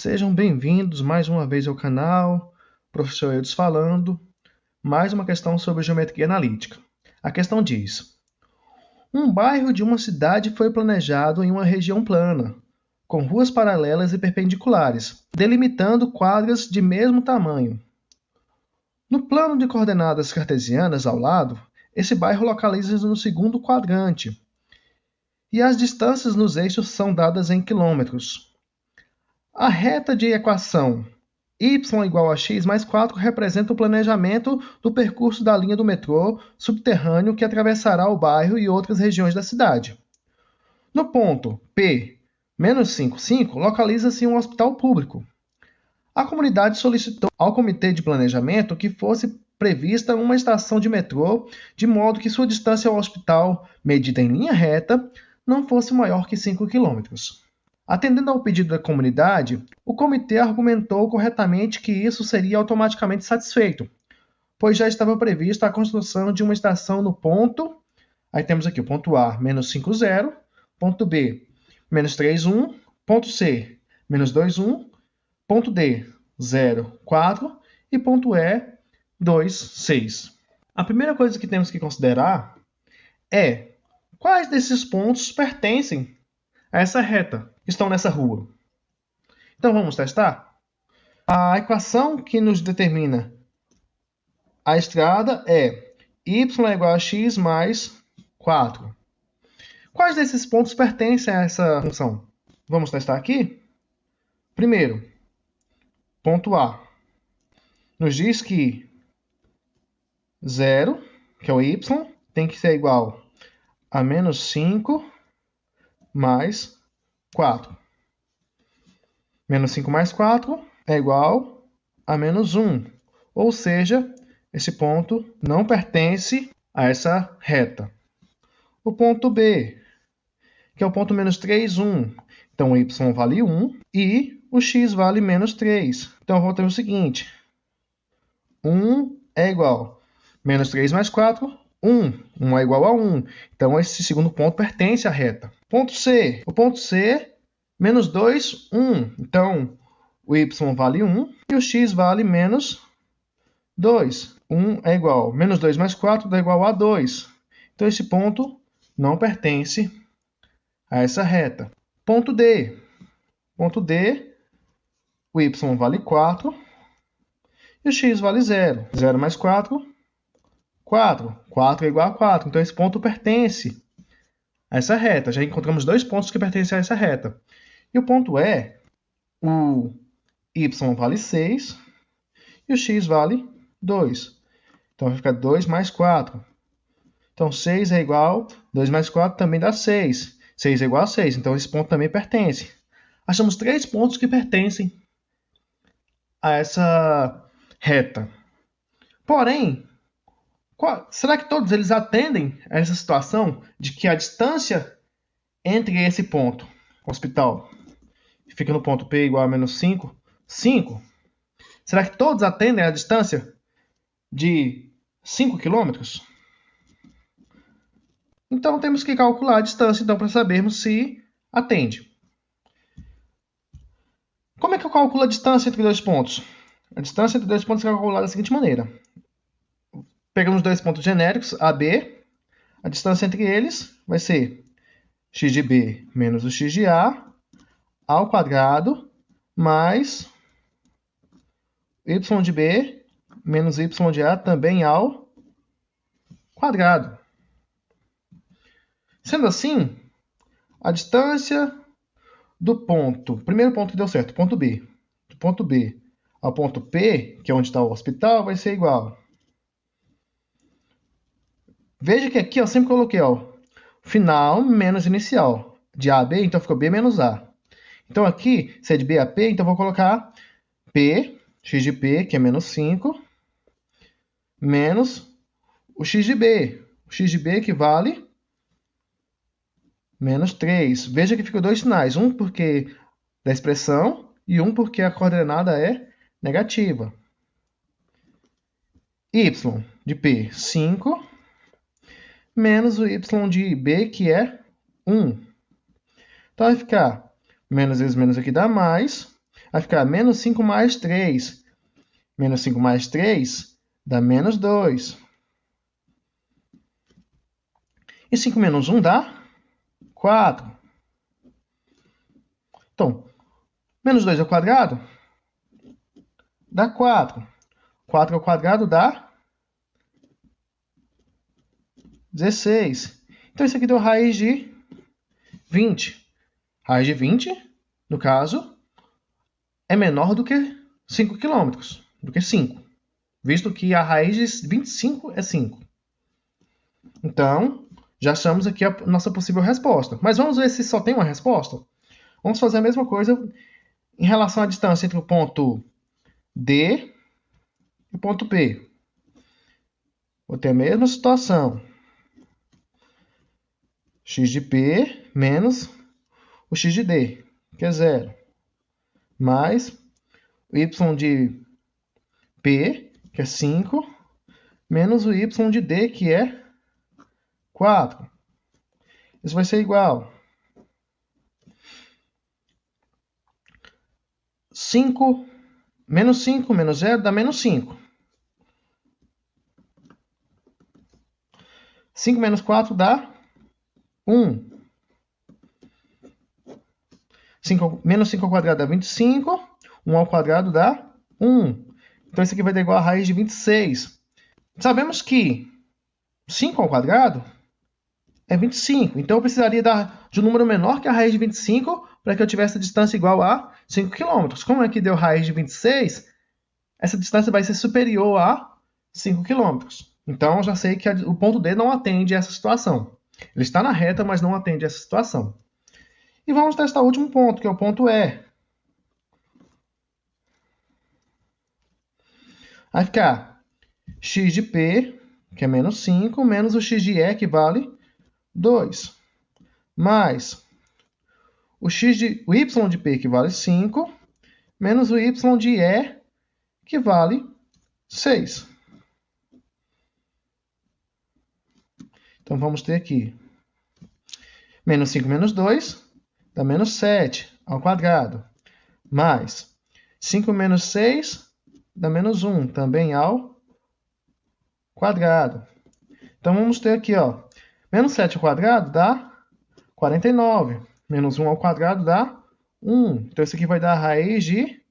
Sejam bem-vindos mais uma vez ao canal, Professor Eudes falando, mais uma questão sobre geometria analítica. A questão diz: um bairro de uma cidade foi planejado em uma região plana, com ruas paralelas e perpendiculares, delimitando quadras de mesmo tamanho. No plano de coordenadas cartesianas ao lado, esse bairro localiza-se no segundo quadrante, e as distâncias nos eixos são dadas em quilômetros. A reta de equação y igual a x mais 4 representa o planejamento do percurso da linha do metrô subterrâneo que atravessará o bairro e outras regiões da cidade. No ponto P, menos 5,5, localiza-se um hospital público. A comunidade solicitou ao comitê de planejamento que fosse prevista uma estação de metrô, de modo que sua distância ao hospital, medida em linha reta, não fosse maior que 5 km. Atendendo ao pedido da comunidade, o comitê argumentou corretamente que isso seria automaticamente satisfeito, pois já estava prevista a construção de uma estação no ponto, aí temos aqui o ponto A, menos 5,0, ponto B, menos 3,1, ponto C, menos 2,1, ponto D, 0,4 e ponto E, 2,6. A primeira coisa que temos que considerar é quais desses pontos pertencem a essa reta, que estão nessa rua. Então vamos testar? A equação que nos determina a estrada é y igual a x mais 4. Quais desses pontos pertencem a essa função? Vamos testar aqui? Primeiro, ponto A nos diz que 0, que é o y, tem que ser igual a menos 5 mais 4. Menos 5 mais 4 é igual a menos 1. Ou seja, esse ponto não pertence a essa reta. O ponto B, que é o ponto menos 3, 1. Então, o y vale 1 e o x vale menos 3. Então, eu vou ter o seguinte. 1 é igual a menos 3 mais 4, 1. 1 é igual a 1. Então, esse segundo ponto pertence à reta. Ponto C. O ponto C, menos 2, 1. Então, o y vale 1 e o x vale menos 2. 1 é igual a menos 2 mais 4 dá igual a 2. Então, esse ponto não pertence a essa reta. Ponto D. Ponto D, o y vale 4 e o x vale 0. 0 mais 4, 4. 4 é igual a 4. Então, esse ponto pertence a essa reta. Já encontramos dois pontos que pertencem a essa reta. E o ponto E, o y vale 6 e o x vale 2. Então, vai ficar 2 mais 4. Então, 6 é igual a 2 mais 4 também dá 6. 6 é igual a 6. Então, esse ponto também pertence. Achamos três pontos que pertencem a essa reta. Porém, será que todos eles atendem a essa situação de que a distância entre esse ponto, o hospital, que fica no ponto P igual a menos 5, 5? Será que todos atendem a distância de 5 km? Então, temos que calcular a distância para sabermos se atende. Como é que eu calculo a distância entre dois pontos? A distância entre dois pontos é calculada da seguinte maneira. Pegamos dois pontos genéricos, A, B. A distância entre eles vai ser x de B menos o x de A ao quadrado mais y de B menos y de A também ao quadrado. Sendo assim, a distância do ponto, primeiro ponto que deu certo, ponto B, do ponto B ao ponto P, que é onde está o hospital, vai ser igual. Veja que aqui eu sempre coloquei final menos inicial. De A a B, então ficou B menos A. Então aqui, se é de B a P, então eu vou colocar P, x de P, que é menos 5, menos o x de B. O x de B equivale menos 3. Veja que ficam dois sinais. Um porque da expressão e um porque a coordenada é negativa. Y de P, 5, menos o y de B, que é 1. Então, vai ficar menos vezes menos aqui dá mais. Vai ficar menos 5 mais 3. Menos 5 mais 3 dá menos 2. E 5 menos 1 dá 4. Então, menos 2 ao quadrado dá 4. 4 ao quadrado dá 16. Então, isso aqui deu raiz de 20. Raiz de 20, no caso, é menor do que 5 km, do que 5, visto que a raiz de 25 é 5. Então, já achamos aqui a nossa possível resposta. Mas vamos ver se só tem uma resposta? Vamos fazer a mesma coisa em relação à distância entre o ponto D e o ponto P. Vou ter a mesma situação. X de P menos o x de D, que é 0, mais o y de P, que é 5, menos o y de D, que é 4. Isso vai ser igual a 5 menos 5 menos 0 dá menos 5. 5 menos 4 dá 1. Menos 5 ao quadrado dá 25. 1 ao quadrado dá 1. Então, isso aqui vai dar igual a raiz de 26. Sabemos que 5 ao quadrado é 25. Então, eu precisaria de um número menor que a raiz de 25 para que eu tivesse a distância igual a 5 km. Como aqui deu raiz de 26, essa distância vai ser superior a 5 km. Então, eu já sei que o ponto D não atende essa situação. Ele está na reta, mas não atende essa situação. E vamos testar o último ponto, que é o ponto E. Vai ficar x de P, que é menos 5, menos o x de E, que vale 2. Mais o y de P, que vale 5, menos o y de E, que vale 6. Então, vamos ter aqui menos 5 menos 2 dá menos 7 ao quadrado. Mais 5 menos 6 dá menos 1, também ao quadrado. Então, vamos ter aqui, ó, menos 7 ao quadrado dá 49. Menos 1 ao quadrado dá 1. Então, isso aqui vai dar a raiz de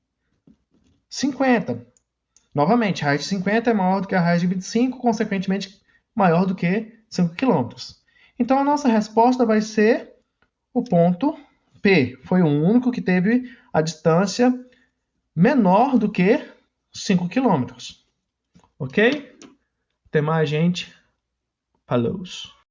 50. Novamente, a raiz de 50 é maior do que a raiz de 25, consequentemente, maior do que 5 km. Então, a nossa resposta vai ser o ponto P. Foi o único que teve a distância menor do que 5 km. Ok? Até mais, gente. Falou!